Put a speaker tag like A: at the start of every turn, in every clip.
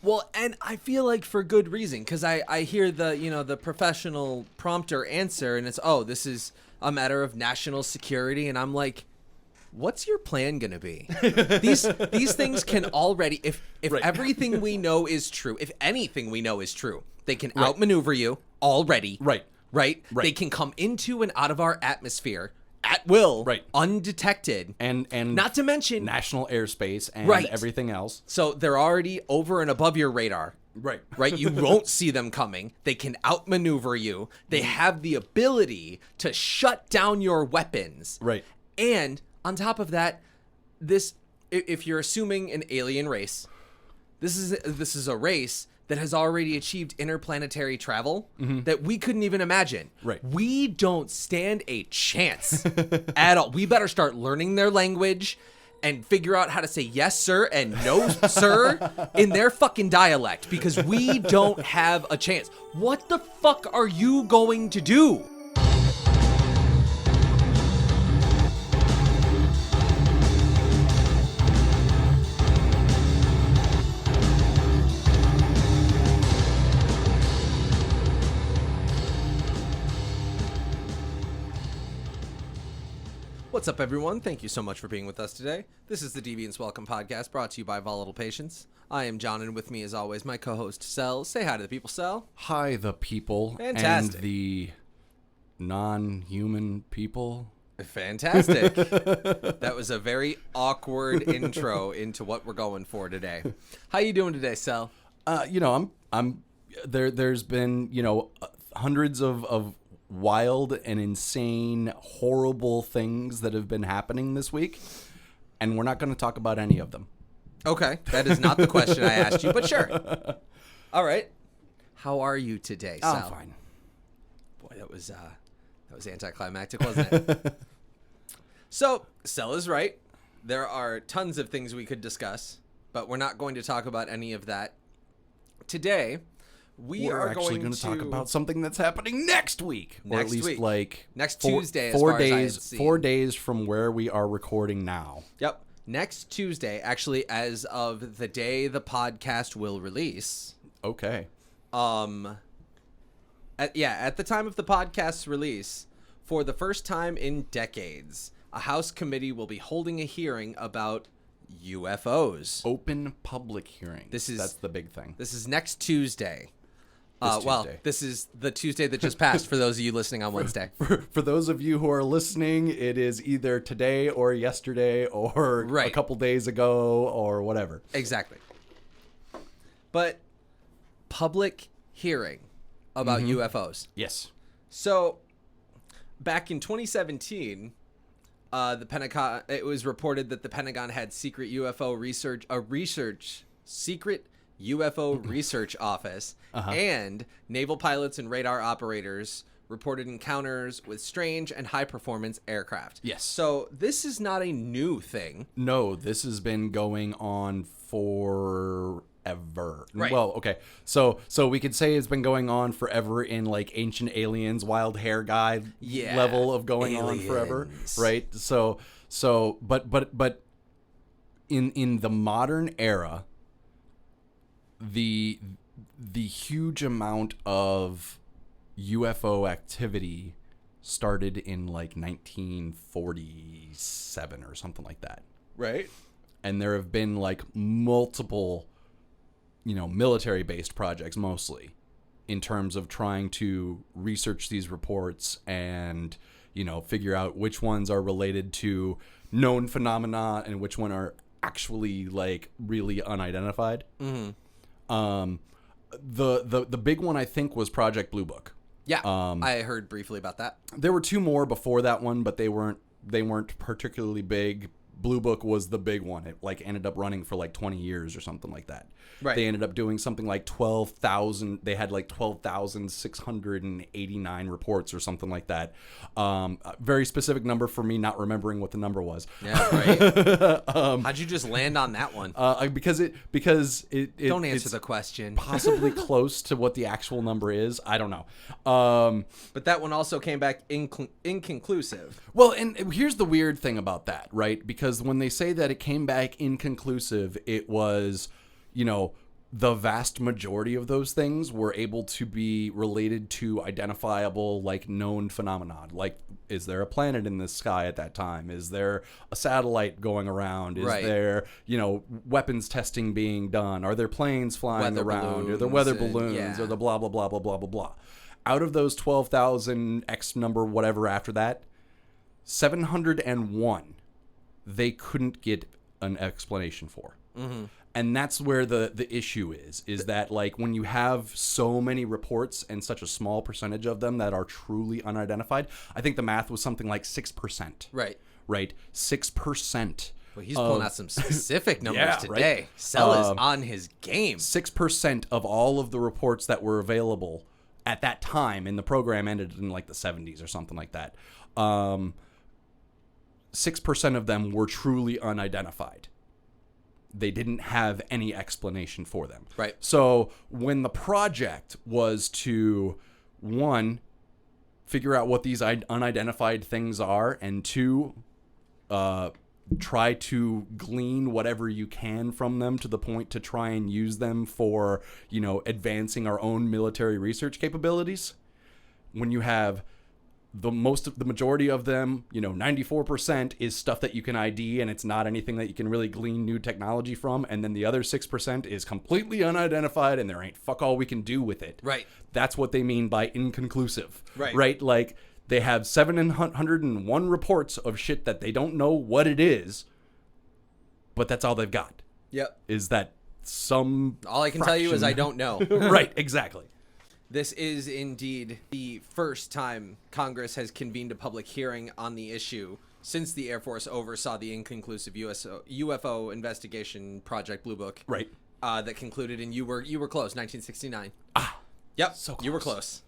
A: Well, and I feel like for good reason, because I hear the professional prompter answer, and it's, oh, this is a matter of national security, and I'm like, what's your plan gonna be? These things can already, if
B: Right.
A: everything we know is true, if anything we know is true, they can outmaneuver you already.
B: Right.
A: They can come into and out of our atmosphere at will, undetected,
B: and
A: not to mention
B: national airspace and everything else.
A: So they're already over and above your radar.
B: Right.
A: You won't see them coming. They can outmaneuver you. They have the ability to shut down your weapons.
B: Right.
A: And on top of that, if you're assuming an alien race, this is a race that has already achieved interplanetary travel that we couldn't even imagine.
B: Right.
A: We don't stand a chance at all. We better start learning their language and figure out how to say yes, sir, and no, sir, in their fucking dialect, because we don't have a chance. What the fuck are you going to do? What's up, everyone? Thank you so much for being with us today. This is the Deviance Welcome Podcast, brought to you by Volatile Patience. I am John, and with me, as always, my co-host, Sel. Say hi to the people, Sel.
B: Hi, the people.
A: Fantastic.
B: And the non-human people.
A: Fantastic. That was a very awkward intro into what we're going for today. How you doing today, Sel?
B: I'm there's been, hundreds of wild and insane, horrible things that have been happening this week, and we're not going to talk about any of them.
A: Okay, that is not the question I asked you, but sure. All right. How are you today, Sal?
B: I'm fine.
A: Boy, that was anticlimactic, wasn't it? So, Sel is right. There are tons of things we could discuss, but we're not going to talk about any of that today.
B: We're actually going to talk about something that's happening next week. Or at least
A: next Tuesday,
B: four days, 4 days from where we are recording now.
A: Yep. Next Tuesday, actually, as of the day the podcast will release.
B: Okay.
A: At the time of the podcast's release, for the first time in decades, a House committee will be holding a hearing about UFOs.
B: Open public hearing. That's the big thing.
A: This is next Tuesday.
B: Tuesday.
A: This is the Tuesday that just passed for those of you listening on Wednesday.
B: For those of you who are listening, it is either today or yesterday or a couple days ago or whatever.
A: Exactly. But public hearing about UFOs.
B: Yes. So
A: back in 2017, the Pentagon, it was reported that the Pentagon had secret UFO research office, and naval pilots and radar operators reported encounters with strange and high-performance aircraft.
B: Yes.
A: So this is not a new thing.
B: No, this has been going on forever.
A: Right.
B: Well, okay. So we could say it's been going on forever in like Ancient Aliens, Wild Hair Guy level of going on forever, right? So but in the modern era, the huge amount of UFO activity started in like 1947 or something like that.
A: Right.
B: And there have been like multiple, military-based projects mostly in terms of trying to research these reports and, figure out which ones are related to known phenomena and which one are actually like really unidentified.
A: Mm-hmm.
B: The big one I think was Project Blue Book.
A: Yeah, I heard briefly about that.
B: There were two more before that one, but they weren't particularly big. Blue Book was the big one. It like ended up running for like 20 years or something like that. Right. They ended up doing something like 12,000. They had like 12,689 reports or something like that. A very specific number for me, not remembering what the number was.
A: Yeah, right. How'd you just land on that one?
B: Because it
A: don't answer the question.
B: Possibly close to what the actual number is. I don't know.
A: But that one also came back inconclusive.
B: Well, and here's the weird thing about that, right? Because when they say that it came back inconclusive, it was, the vast majority of those things were able to be related to identifiable, like, known phenomenon. Like, is there a planet in the sky at that time? Is there a satellite going around? Is there, weapons testing being done? Are there planes flying around? Are there weather balloons? Or the blah, blah, blah, blah, blah, blah, blah. Out of those 12,000 X number, whatever after that, 701, they couldn't get an explanation for. Mm-hmm. And that's where the issue is that, like, when you have so many reports and such a small percentage of them that are truly unidentified, I think the math was something like 6%.
A: Right.
B: Right? 6%.
A: Well, he's pulling out some specific numbers today. Right? Sell is on his game.
B: 6% of all of the reports that were available at that time, and the program ended in, like, the 70s or something like that. 6% of them were truly unidentified. They didn't have any explanation for them.
A: Right.
B: So when the project was to, one, figure out what these unidentified things are, and two, try to glean whatever you can from them to the point to try and use them for, advancing our own military research capabilities, when you have the majority of them, 94% is stuff that you can ID, and it's not anything that you can really glean new technology from. And then the other 6% is completely unidentified, and there ain't fuck all we can do with it.
A: Right.
B: That's what they mean by inconclusive.
A: Right.
B: Right. Like, they have 701 reports of shit that they don't know what it is, but that's all they've got.
A: Yep.
B: Is that some
A: all I can tell you is I don't know.
B: Right. Exactly.
A: This is indeed the first time Congress has convened a public hearing on the issue since the Air Force oversaw the inconclusive UFO investigation Project Blue Book.
B: Right.
A: That concluded in you were close, 1969. Yep.
B: So close.
A: You were close.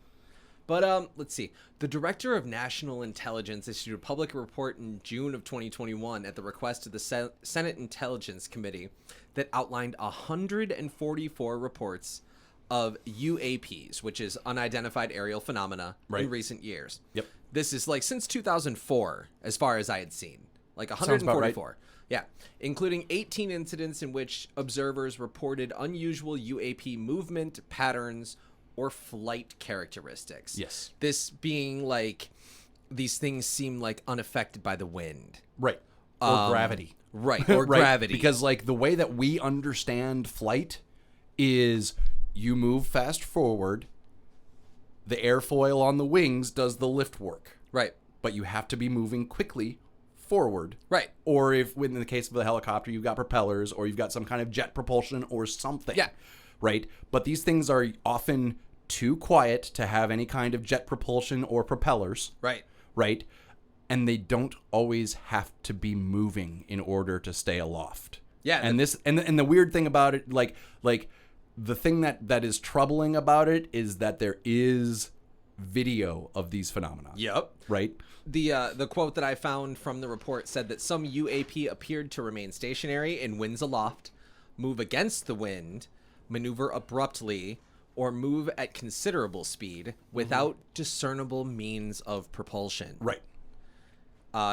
A: But let's see. The Director of National Intelligence issued a public report in June of 2021 at the request of the Senate Intelligence Committee that outlined 144 reports of UAPs, which is unidentified aerial phenomena, in recent years.
B: Yep.
A: This is like since 2004, as far as I had seen. Like 144. Right. Yeah. Including 18 incidents in which observers reported unusual UAP movement patterns or flight characteristics.
B: Yes.
A: This being like, these things seem like unaffected by the wind.
B: Right. Or gravity.
A: Right. Or
B: right?
A: gravity.
B: Because, like, the way that we understand flight is you move fast forward, the airfoil on the wings does the lift work.
A: Right.
B: But you have to be moving quickly forward.
A: Right.
B: Or if, in the case of the helicopter, you've got propellers or you've got some kind of jet propulsion or something.
A: Yeah.
B: Right? But these things are often too quiet to have any kind of jet propulsion or propellers.
A: Right.
B: Right? And they don't always have to be moving in order to stay aloft.
A: Yeah.
B: And the weird thing about it, like the thing that is troubling about it is that there is video of these phenomena.
A: Yep.
B: Right?
A: The quote that I found from the report said that some UAP appeared to remain stationary in winds aloft, move against the wind, maneuver abruptly, or move at considerable speed without discernible means of propulsion.
B: Right.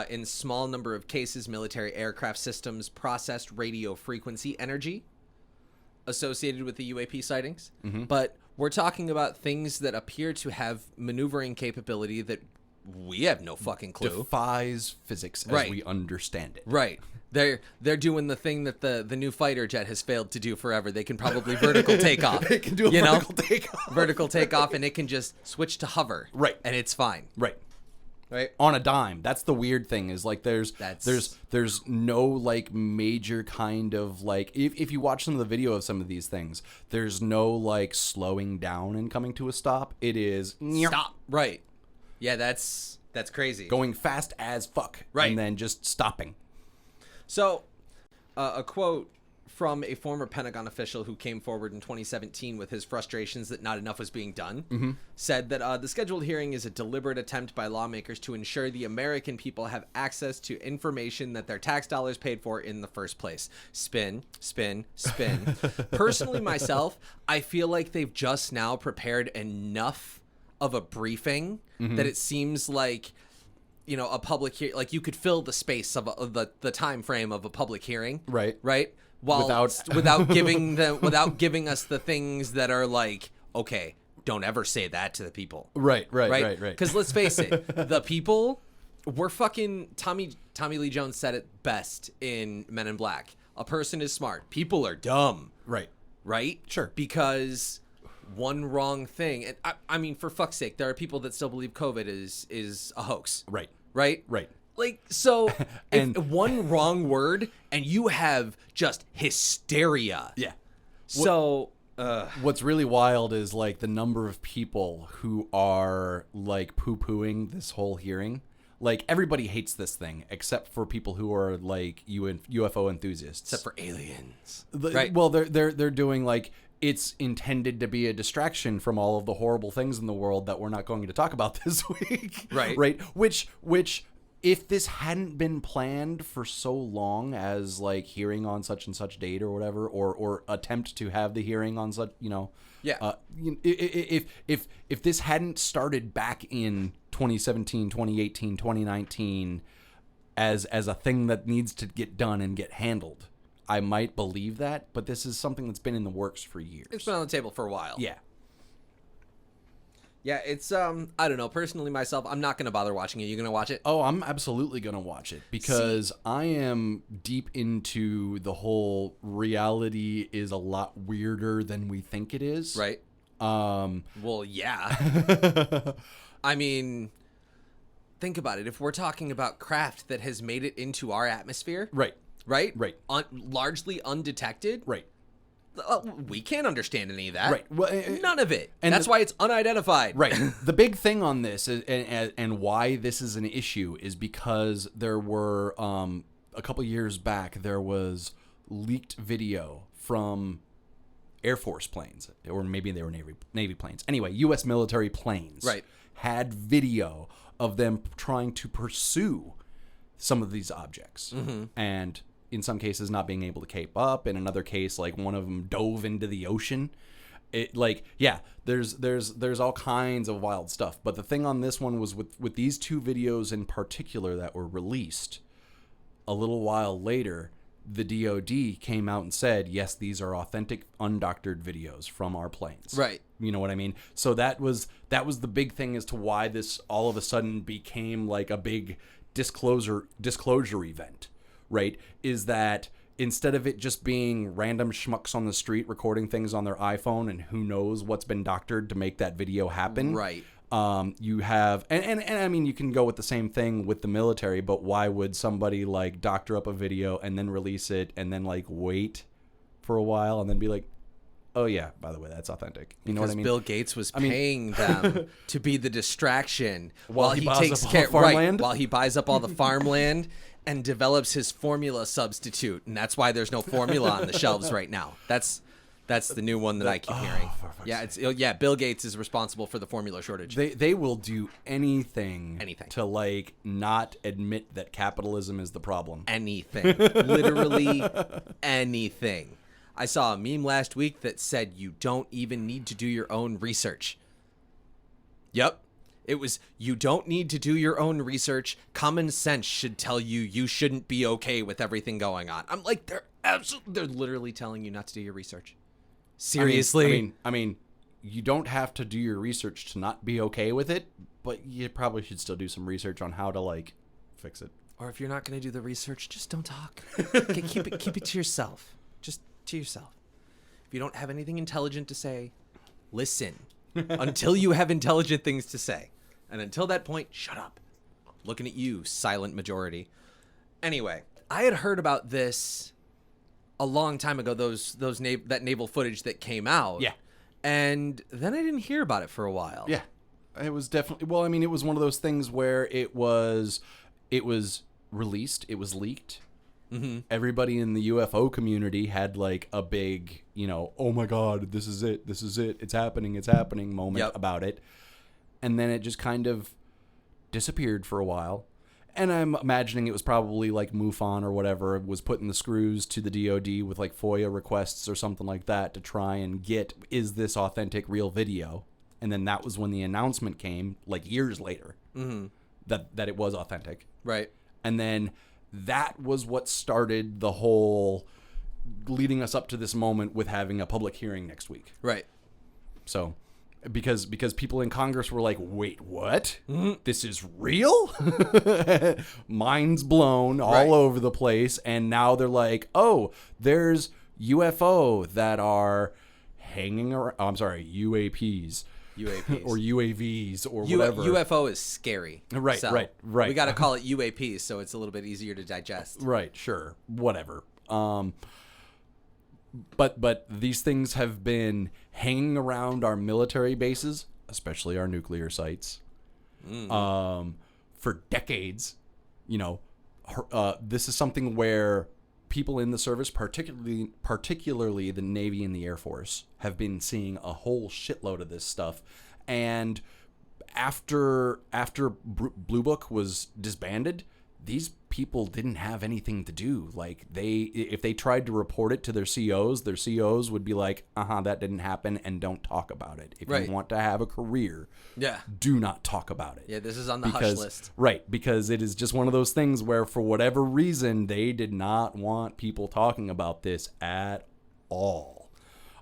A: In small number of cases, military aircraft systems processed radio frequency energy associated with the UAP sightings. Mm-hmm. But we're talking about things that appear to have maneuvering capability that we have no fucking clue.
B: Defies physics as we understand it.
A: Right. They're doing the thing that the new fighter jet has failed to do forever. They can probably vertical takeoff.
B: They can do a vertical takeoff.
A: Vertical takeoff, and it can just switch to hover.
B: Right.
A: And it's fine.
B: Right.
A: Right.
B: On a dime. That's the weird thing is, like, there's no, like, major kind of, like, if you watch some of the video of some of these things, there's no, like, slowing down and coming to a stop. It is
A: stop. Right. Yeah, that's crazy.
B: Going fast as fuck.
A: Right.
B: And then just stopping.
A: So, a quote from a former Pentagon official who came forward in 2017 with his frustrations that not enough was being done, said that the scheduled hearing is a deliberate attempt by lawmakers to ensure the American people have access to information that their tax dollars paid for in the first place. Spin, spin, spin. Personally, myself, I feel like they've just now prepared enough of a briefing that it seems like, you know, a public hearing, like you could fill the space of the time frame of a public hearing.
B: Right.
A: Right. without giving us the things that are like, okay, don't ever say that to the people.
B: Right.
A: Because let's face it, the people were fucking. Tommy Lee Jones said it best in Men in Black. A person is smart. People are dumb. Right?
B: Sure.
A: Because one wrong thing, and I mean, for fuck's sake, there are people that still believe COVID is a hoax. Right. Like, so,
B: And-
A: if one wrong word and you have just hysteria.
B: Yeah.
A: So,
B: What's really wild is like the number of people who are like poo-pooing this whole hearing. Like, everybody hates this thing except for people who are like UFO enthusiasts.
A: except for aliens.
B: Right. Well, they're doing like, it's intended to be a distraction from all of the horrible things in the world that we're not going to talk about this week. Right. Which if this hadn't been planned for so long as like hearing on such and such date or whatever, or attempt to have the hearing on such, if this hadn't started back in 2017, 2018, 2019 as a thing that needs to get done and get handled, I might believe that, but this is something that's been in the works for years.
A: It's been on the table for a while.
B: Yeah.
A: Yeah, it's, I don't know. Personally, myself, I'm not going to bother watching it. You going to watch it?
B: Oh, I'm absolutely going to watch it because I am deep into the whole reality is a lot weirder than we think it is.
A: Right. Well, yeah. I mean, think about it. If we're talking about craft that has made it into our atmosphere.
B: Right.
A: Largely undetected.
B: Right.
A: We can't understand any of that.
B: Right. Well,
A: none of it. And that's why it's unidentified.
B: Right. The big thing on this is, and why this is an issue is because there were a couple years back there was leaked video from Air Force planes, or maybe they were Navy planes. Anyway, U.S. military planes had video of them trying to pursue some of these objects, and in some cases not being able to keep up. In another case, like one of them dove into the ocean. It there's all kinds of wild stuff. But the thing on this one was with these two videos in particular that were released a little while later, the DOD came out and said, yes, these are authentic, undoctored videos from our planes.
A: Right.
B: You know what I mean? So that was the big thing as to why this all of a sudden became like a big disclosure event. Right, is that instead of it just being random schmucks on the street recording things on their iPhone and who knows what's been doctored to make that video happen.
A: Right.
B: You have, and I mean, you can go with the same thing with the military, but why would somebody like doctor up a video and then release it and then like wait for a while and then be like, oh yeah, by the way, that's authentic. You know what I mean?
A: Bill Gates was paying them to be the distraction
B: while he
A: takes
B: buys up all
A: care
B: the farmland?
A: while he buys up all the farmland and develops his formula substitute, and that's why there's no formula on the shelves right now. That's the new one that I keep hearing. Bill Gates is responsible for the formula shortage.
B: They will do anything to like not admit that capitalism is the problem.
A: Anything. Literally anything. I saw a meme last week that said you don't even need to do your own research. Yep. It was, you don't need to do your own research. Common sense should tell you shouldn't be okay with everything going on. I'm like, they're literally telling you not to do your research. Seriously?
B: I mean, you don't have to do your research to not be okay with it, but you probably should still do some research on how to like fix it.
A: Or if you're not going to do the research, just don't talk. Okay, keep it to yourself. Just to yourself. If you don't have anything intelligent to say, listen until you have intelligent things to say. And until that point, shut up. Looking at you, silent majority. Anyway, I had heard about this a long time ago, that naval footage that came out.
B: Yeah.
A: And then I didn't hear about it for a while.
B: Yeah. It was definitely, well, I mean, it was one of those things where it was released, it was leaked. Mm-hmm. Everybody in the UFO community had like a big, oh my God, this is it, it's happening moment about it. And then it just kind of disappeared for a while. And I'm imagining it was probably like MUFON or whatever was putting the screws to the DOD with like FOIA requests or something like that to try and get, is this authentic real video? And then that was when the announcement came like years later that it was authentic.
A: Right.
B: And then that was what started the whole leading us up to this moment with having a public hearing next week.
A: Right.
B: So, because people in Congress were like, wait, what? This is real? Minds blown all over the place. And now they're like, oh, there's UFO that are hanging around. Oh, I'm sorry, UAPs. Or UAVs or whatever.
A: UFO is scary.
B: Right,
A: so
B: right.
A: We got to call it UAPs so it's a little bit easier to digest.
B: Right, sure. Whatever. But these things have been hanging around our military bases, especially our nuclear sites, for decades. You know, this is something where people in the service, particularly the Navy and the Air Force, have been seeing a whole shitload of this stuff. And after Blue Book was disbanded, these people didn't have anything to do. Like, if they tried to report it to their COs would be like, that didn't happen, and don't talk about it. If you want to have a career, do not talk about it.
A: Yeah, this is on the hush list.
B: Right, because it is just one of those things where, for whatever reason, they did not want people talking about this at all.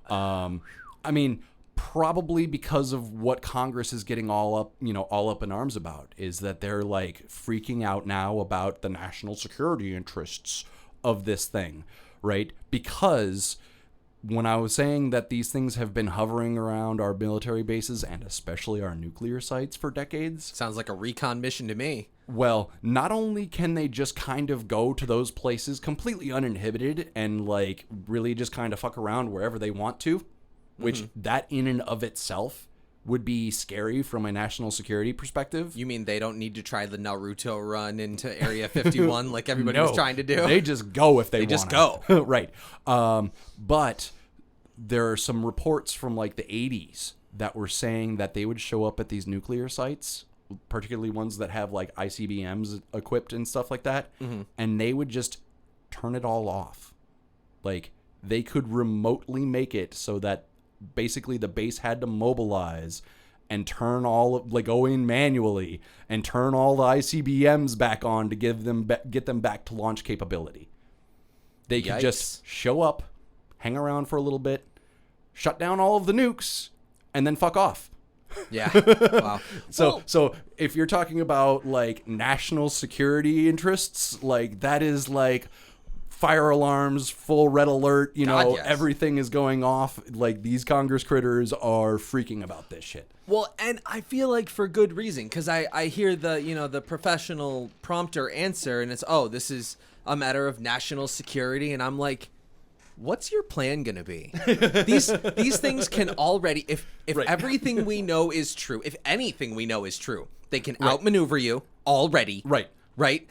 B: I mean, probably because of what Congress is getting all up in arms about, is that they're like freaking out now about the national security interests of this thing, right? Because when I was saying that these things have been hovering around our military bases and especially our nuclear sites for decades.
A: Sounds like a recon mission to me.
B: Well, not only can they just kind of go to those places completely uninhibited and like really just kind of fuck around wherever they want to, which that in and of itself would be scary from a national security perspective.
A: You mean they don't need to try the Naruto run into Area 51 like everybody was trying to do?
B: They just go if they want.
A: They just go.
B: Right. But there are some reports from like the 80s that were saying that they would show up at these nuclear sites, particularly ones that have like ICBMs equipped and stuff like that, and they would just turn it all off. Like, they could remotely make it so that basically the base had to mobilize and go in manually and turn all the ICBMs back on to get them back to launch capability. They could just show up, hang around for a little bit, shut down all of the nukes, and then fuck off.
A: Yeah. Wow.
B: So if you're talking about like national security interests, like that is like fire alarms, full red alert, everything is going off. Like, these Congress critters are freaking about this shit.
A: Well, and I feel like for good reason, because I hear the professional prompter answer, and it's, this is a matter of national security, and I'm like, what's your plan gonna be? These things can already, if everything we know is true, if anything we know is true, they can outmaneuver you already. Right.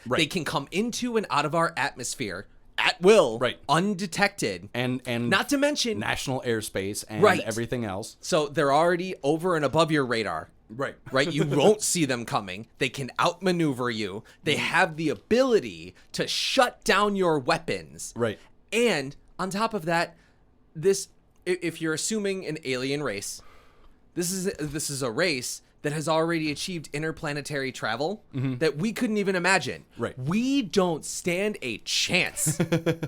A: They can come into and out of our atmosphere at will, undetected, and not to mention
B: national airspace and everything else.
A: So they're already over and above your radar. Right. You won't see them coming. They can outmaneuver you. They have the ability to shut down your weapons.
B: Right.
A: And on top of that, if you're assuming an alien race, this is a race that has already achieved interplanetary travel that we couldn't even imagine.
B: Right.
A: We don't stand a chance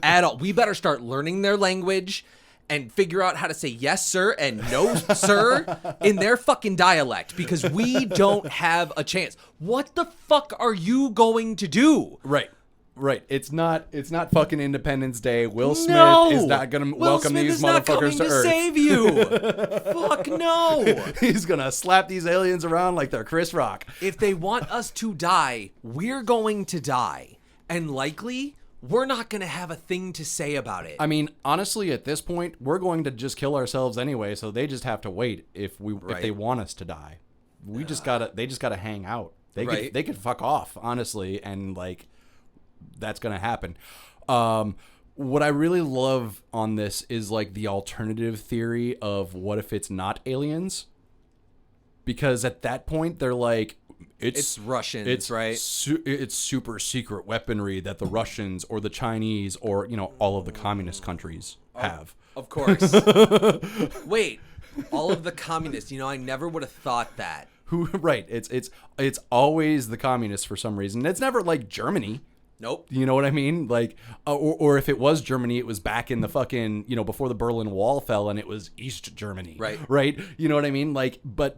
A: at all. We better start learning their language and figure out how to say yes, sir, and no, sir, in their fucking dialect, because we don't have a chance. What the fuck are you going to do?
B: Right. It's not fucking Independence Day. Will Smith is not going to welcome these motherfuckers to Earth.
A: Save you. Fuck no.
B: He's going to slap these aliens around like they're Chris Rock.
A: If they want us to die, we're going to die. And likely, we're not going to have a thing to say about it.
B: I mean, honestly, at this point, we're going to just kill ourselves anyway, so they just have to wait if they want us to die. They just got to hang out. They could fuck off, honestly, and like that's going to happen. What I really love on this is like the alternative theory of what if it's not aliens? Because at that point they're like, it's
A: Russians, right?
B: It's super secret weaponry that the Russians or the Chinese or all of the communist countries have.
A: Of course. Wait, all of the communists. I never would have thought that.
B: Right. It's always the communists for some reason. It's never like Germany.
A: Nope.
B: You know what I mean? Like, or if it was Germany, it was back in the fucking, before the Berlin Wall fell, and it was East Germany.
A: Right.
B: Right. You know what I mean? Like, but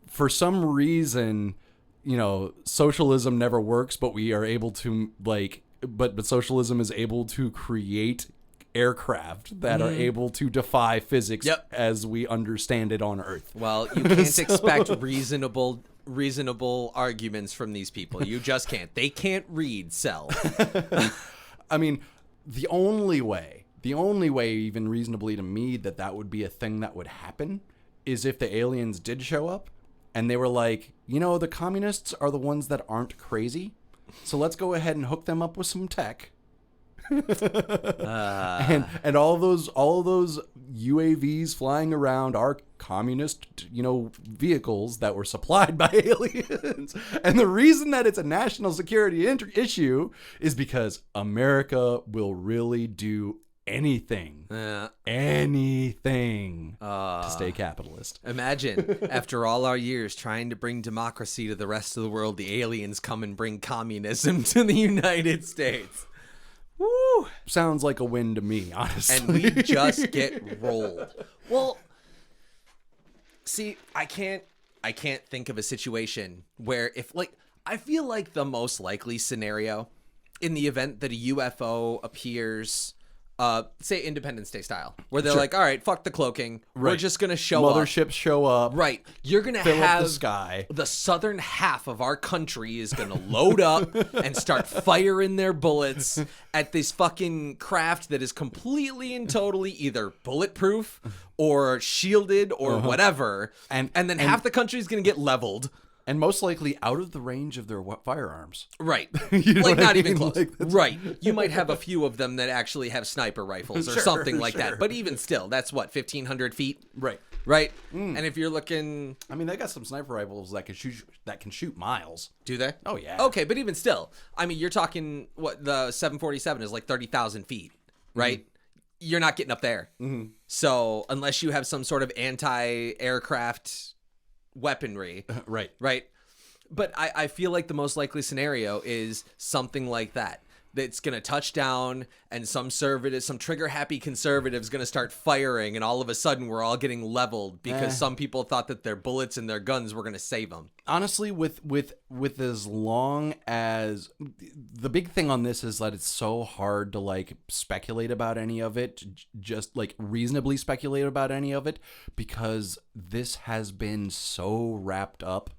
B: for some reason, socialism never works, but we are able to but socialism is able to create aircraft that are able to defy physics as we understand it on Earth.
A: Well, you can't expect reasonable arguments from these people. You just can't. They can't read, Cell.
B: I mean, the only way even reasonably to me that would be a thing that would happen is if the aliens did show up and they were like, the communists are the ones that aren't crazy, so let's go ahead and hook them up with some tech. And all those UAVs flying around are communist, vehicles that were supplied by aliens. And the reason that it's a national security issue is because America will really do anything to stay capitalist.
A: Imagine, after all our years trying to bring democracy to the rest of the world, the aliens come and bring communism to the United States. Woo!
B: Sounds like a win to me, honestly.
A: And we just get rolled. Well, see, I can't think of a situation where I feel like the most likely scenario in the event that a UFO appears, say Independence Day style, where they're like, all right, fuck the cloaking.
B: Right.
A: We're just going to show up.
B: Motherships show up.
A: Right. You're going to
B: fill
A: have
B: up the sky.
A: The southern half of our country is going to load up and start firing their bullets at this fucking craft that is completely and totally either bulletproof or shielded or whatever. And then half the country is going to get leveled.
B: And most likely out of the range of their firearms.
A: Right.
B: Not
A: not even close. Right. You might have a few of them that actually have sniper rifles or something like that. But even still, that's what, 1,500 feet?
B: Right.
A: Right? And if you're looking...
B: I mean, they got some sniper rifles that can shoot miles.
A: Do they?
B: Oh, yeah.
A: Okay, but even still, I mean, you're talking, the 747 is like 30,000 feet, right? Mm-hmm. You're not getting up there. Mm-hmm. So unless you have some sort of anti-aircraft weaponry.
B: Right.
A: But I feel like the most likely scenario is something like that. That's going to touch down and some trigger-happy conservative's going to start firing, and all of a sudden we're all getting leveled because some people thought that their bullets and their guns were going to save them.
B: Honestly, with as long as... The big thing on this is that it's so hard to, speculate about any of it, just, reasonably speculate about any of it, because this has been so wrapped up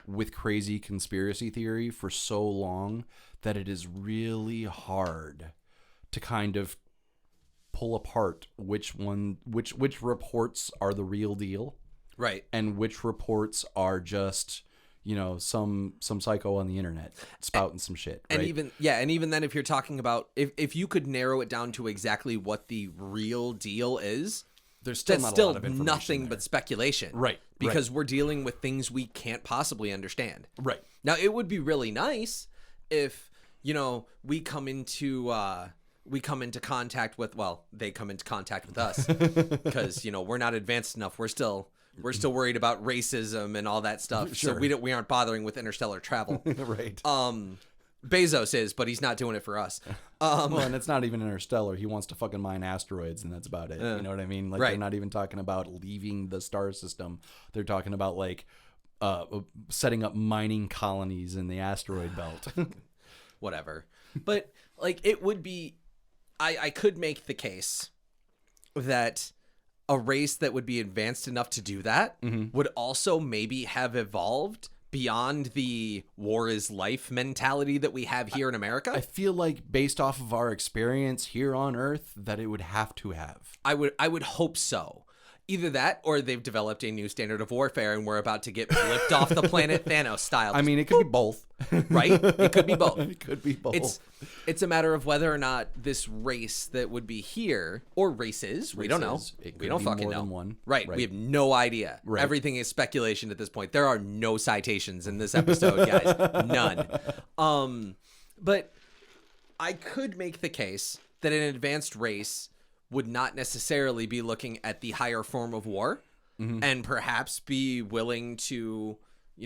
B: with crazy conspiracy theory for so long that it is really hard to kind of pull apart which reports are the real deal,
A: right,
B: and which reports are just some psycho on the internet spouting some shit, right?
A: And even then, if you're talking about if you could narrow it down to exactly what the real deal is,
B: there's still not a lot of information
A: nothing
B: there.
A: but speculation,
B: right?
A: Because we're dealing with things we can't possibly understand,
B: right?
A: Now, it would be really nice if we come into contact with, they come into contact with us because we're not advanced enough. We're still worried about racism and all that stuff.
B: Sure.
A: So we aren't bothering with interstellar travel.
B: Right.
A: Bezos is, but he's not doing it for us.
B: Well, and it's not even interstellar. He wants to fucking mine asteroids, and that's about it. You know what I mean?
A: Right.
B: They're not even talking about leaving the star system. They're talking about setting up mining colonies in the asteroid belt.
A: Whatever. But it would be, I could make the case that a race that would be advanced enough to do that would also maybe have evolved beyond the war is life mentality that we have here in America.
B: I feel like based off of our experience here on Earth that it would have to have.
A: I would hope so. Either that or they've developed a new standard of warfare and we're about to get flipped off the planet Thanos style.
B: I mean, it could be both.
A: Right? It could be both.
B: It could be both.
A: It's a matter of whether or not this race that would be here, or races, we don't know. We don't fucking know.
B: One.
A: Right. We have no idea.
B: Right.
A: Everything is speculation at this point. There are no citations in this episode, guys. None. But I could make the case that an advanced race would not necessarily be looking at the higher form of war and perhaps be willing to,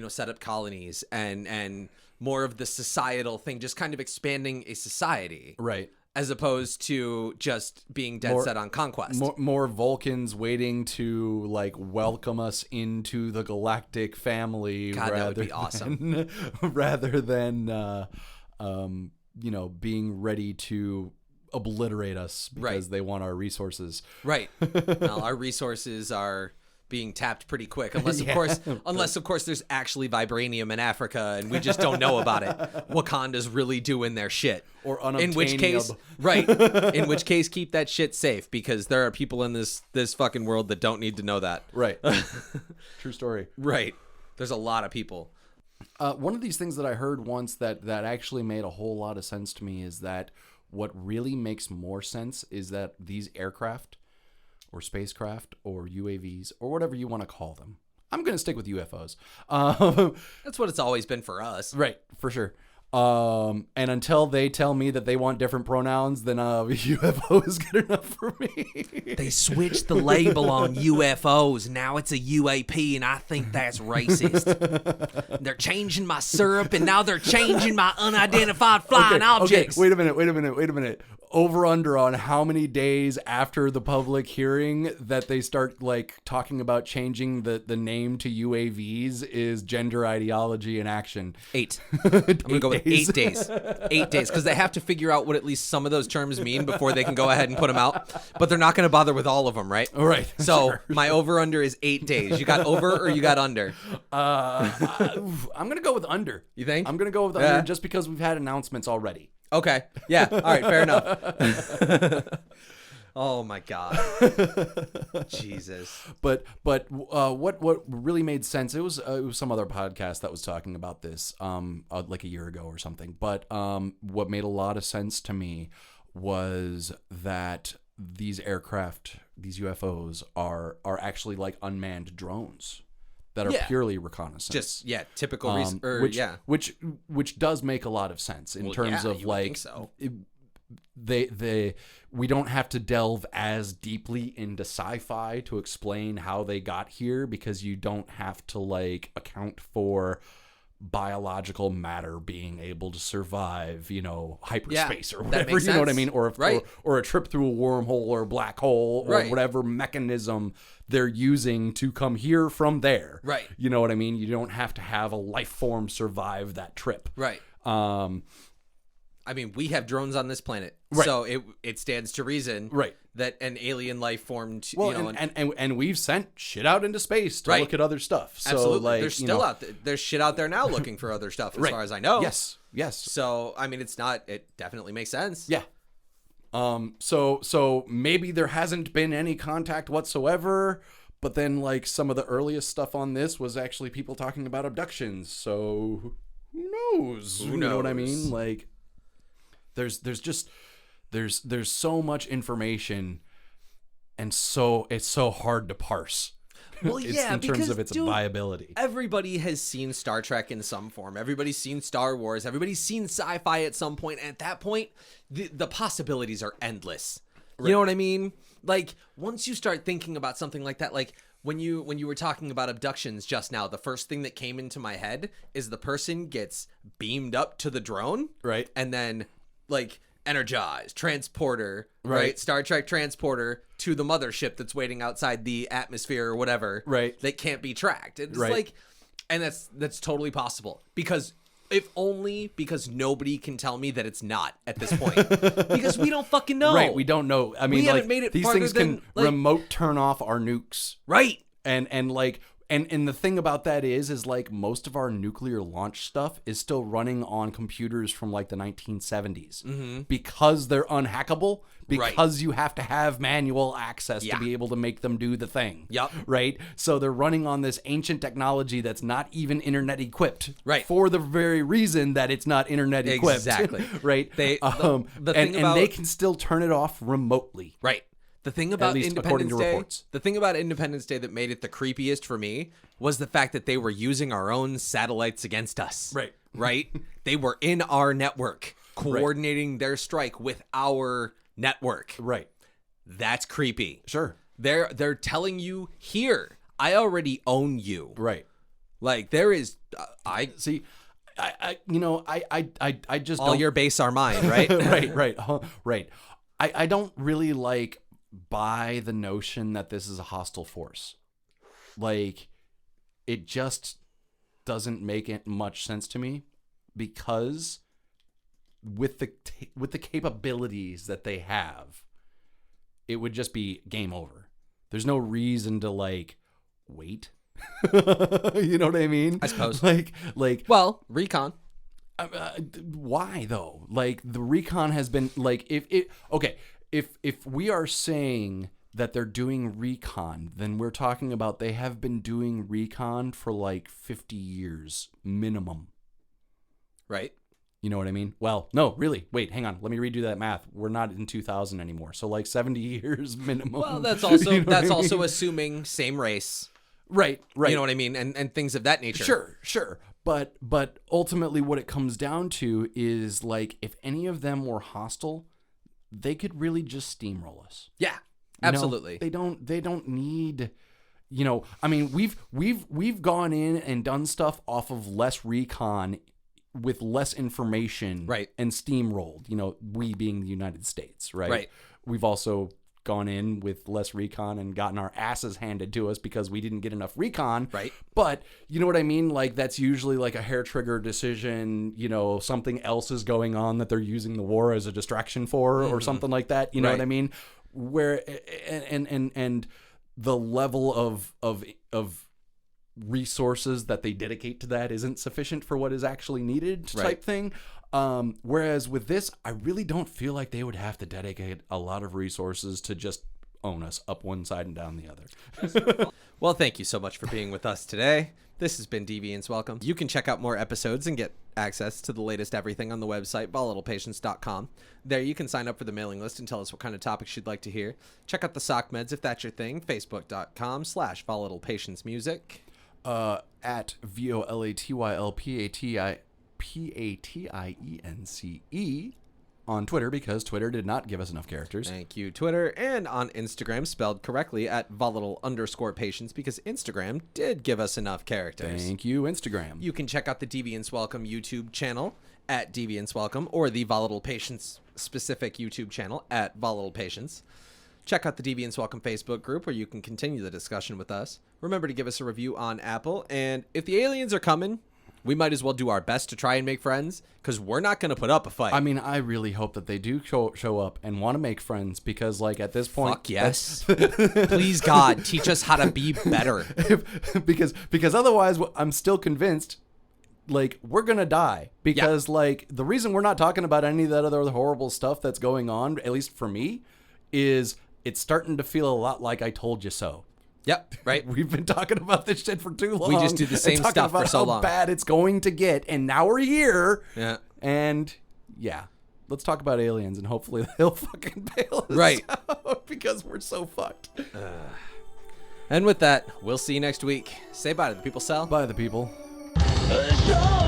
A: set up colonies and more of the societal thing, just kind of expanding a society.
B: Right.
A: As opposed to just being dead set on conquest.
B: More Vulcans waiting to like welcome us into the galactic family.
A: God, that would be awesome.
B: Rather than, being ready to obliterate us because they want our resources.
A: Right. Well, our resources are being tapped pretty quick, unless of course there's actually vibranium in Africa and we just don't know about it. Wakanda's really doing their shit.
B: Or unobtainium.
A: In which case keep that shit safe, because there are people in this fucking world that don't need to know that.
B: Right. True story.
A: Right. There's a lot of people.
B: One of these things that I heard once that actually made a whole lot of sense to me is that what really makes more sense is that these aircraft or spacecraft or UAVs or whatever you want to call them. I'm going to stick with UFOs.
A: That's what it's always been for us.
B: Right, for sure. And until they tell me that they want different pronouns, then UFO is good enough for me.
A: They switched the label on UFOs. Now it's a UAP, and I think that's racist. They're changing my syrup, and now they're changing my unidentified flying objects.
B: Okay, wait a minute. Over under on how many days after the public hearing that they start like talking about changing the name to UAVs is gender ideology in action.
A: 8. I'm gonna go with 8 days. 8 days, because they have to figure out what at least some of those terms mean before they can go ahead and put them out. But they're not going to bother with all of them, right?
B: All right.
A: So my over under is 8 days. You got over or you got under?
B: I'm gonna go with under.
A: You think?
B: I'm gonna go with under just because we've had announcements already.
A: Okay. Yeah. All right. Fair enough. Oh my God. Jesus.
B: But what really made sense? It was some other podcast that was talking about this like a year ago or something. But what made a lot of sense to me was that these aircraft, these UFOs, are actually like unmanned drones that are purely reconnaissance.
A: Just typical
B: which does make a lot of sense in terms of like
A: so.
B: We don't have to delve as deeply into sci-fi to explain how they got here, because you don't have to like account for biological matter being able to survive, hyperspace or whatever, you know what I mean, or a trip through a wormhole or a black hole or whatever mechanism they're using to come here from there.
A: Right.
B: You know what I mean? You don't have to have a life form survive that trip.
A: Right. I mean, we have drones on this planet, so it stands to reason that an alien life form,
B: and we've sent shit out into space to look at other stuff. So,
A: absolutely,
B: like,
A: there's still out there. There's shit out there now looking for other stuff, as far as I know.
B: Yes.
A: So, I mean, it definitely makes sense.
B: Yeah. So maybe there hasn't been any contact whatsoever, but then like some of the earliest stuff on this was actually people talking about abductions. So who knows? You know what I mean? Like, there's so much information, and so it's so hard to parse.
A: Well,
B: in terms of its viability.
A: Everybody has seen Star Trek in some form. Everybody's seen Star Wars. Everybody's seen sci-fi at some point. And at that point, the possibilities are endless. You know what I mean? Like, once you start thinking about something like that, like when you were talking about abductions just now, the first thing that came into my head is the person gets beamed up to the drone,
B: right,
A: and then like energized transporter, right? Star Trek transporter to the mothership that's waiting outside the atmosphere or whatever,
B: right?
A: That can't be tracked. It's like, and that's totally possible, because if only because nobody can tell me that it's not at this point, because we don't fucking know.
B: Right, we don't know. I mean,
A: we haven't made it.
B: These things can remote turn off our nukes,
A: right?
B: And like. And the thing about that is like most of our nuclear launch stuff is still running on computers from like the 1970s because they're unhackable, because you have to have manual access to be able to make them do the thing.
A: Yep.
B: Right. So they're running on this ancient technology that's not even internet equipped.
A: Right.
B: For the very reason that it's not internet equipped.
A: Exactly.
B: Right.
A: The thing about,
B: and they can still turn it off remotely.
A: Right. The thing about Independence Day,
B: reports.
A: The thing about Independence Day that made it the creepiest for me was the fact that they were using our own satellites against us.
B: Right.
A: Right? They were in our network, coordinating their strike with our network.
B: Right.
A: That's creepy.
B: Sure.
A: They're telling you, here, I already own you.
B: Right.
A: Like, there is,
B: see, I just
A: All
B: don't,
A: your base are mine, right?
B: right. I don't really like buy the notion that this is a hostile force. Like, it just doesn't make it much sense to me, because with the capabilities that they have, it would just be game over. There's no reason to like wait. You know what I mean?
A: I suppose.
B: Well,
A: recon.
B: Why though? Like, the recon has been like, if we are saying that they're doing recon, then we're talking about they have been doing recon for like 50 years minimum.
A: Right.
B: You know what I mean? Well, no, really. Wait, hang on. Let me redo that math. We're not in 2000 anymore. So like 70 years minimum.
A: Well, that's also
B: You know what I
A: also
B: mean?
A: assuming same race.
B: Right.
A: You know what I mean? And things of that nature.
B: Sure. But ultimately what it comes down to is, like, if any of them were hostile, they could really just steamroll us.
A: Yeah.
B: You know,
A: Absolutely.
B: they don't need, you know, I mean, we've gone in and done stuff off of less recon with less information,
A: right,
B: and steamrolled, you know, we being the United States, right?
A: Right.
B: We've also gone in with less recon and gotten our asses handed to us because we didn't get enough recon.
A: Right.
B: But you know what I mean? Like, that's usually like a hair trigger decision, you know, something else is going on that they're using the war as a distraction for, or something like that. You know what I mean? Where, and the level of resources that they dedicate to that isn't sufficient for what is actually needed, type thing. Whereas with this, I really don't feel like they would have to dedicate a lot of resources to just own us up one side and down the other.
A: Well, thank you so much for being with us today. This has been Deviance Welcome. You can check out more episodes and get access to the latest everything on the website, volatilepatience.com. There you can sign up for the mailing list and tell us what kind of topics you'd like to hear. Check out the sock meds if that's your thing, facebook.com/volatilepatiencemusic.
B: At VOLATYLPATIENCE on Twitter, because Twitter did not give us enough characters.
A: Thank you, Twitter. And on Instagram, spelled correctly, at volatile_patience, because Instagram did give us enough characters.
B: Thank you, Instagram.
A: You can check out the Deviance Welcome YouTube channel at Deviance Welcome, or the Volatile Patience specific YouTube channel at Volatile Patience. Check out the Deviance Welcome Facebook group, where you can continue the discussion with us. Remember to give us a review on Apple. And if the aliens are coming, we might as well do our best to try and make friends, because we're not going to put up a fight.
B: I mean, I really hope that they do show up and want to make friends, because, like, at this point...
A: Fuck yes. Please, God, teach us how to be better.
B: because otherwise, I'm still convinced, like, we're going to die. Because, like, the reason we're not talking about any of that other horrible stuff that's going on, at least for me, is it's starting to feel a lot like I told you so.
A: Yep, right.
B: We've been talking about this shit for too long.
A: We just do the same stuff for so long.
B: How bad it's going to get, and now we're here.
A: Yeah.
B: And yeah, let's talk about aliens, and hopefully they'll fucking bail us
A: Right.
B: out, because we're so fucked.
A: And with that, we'll see you next week. Say bye to the people, Sal.
B: Bye, the people.
C: No!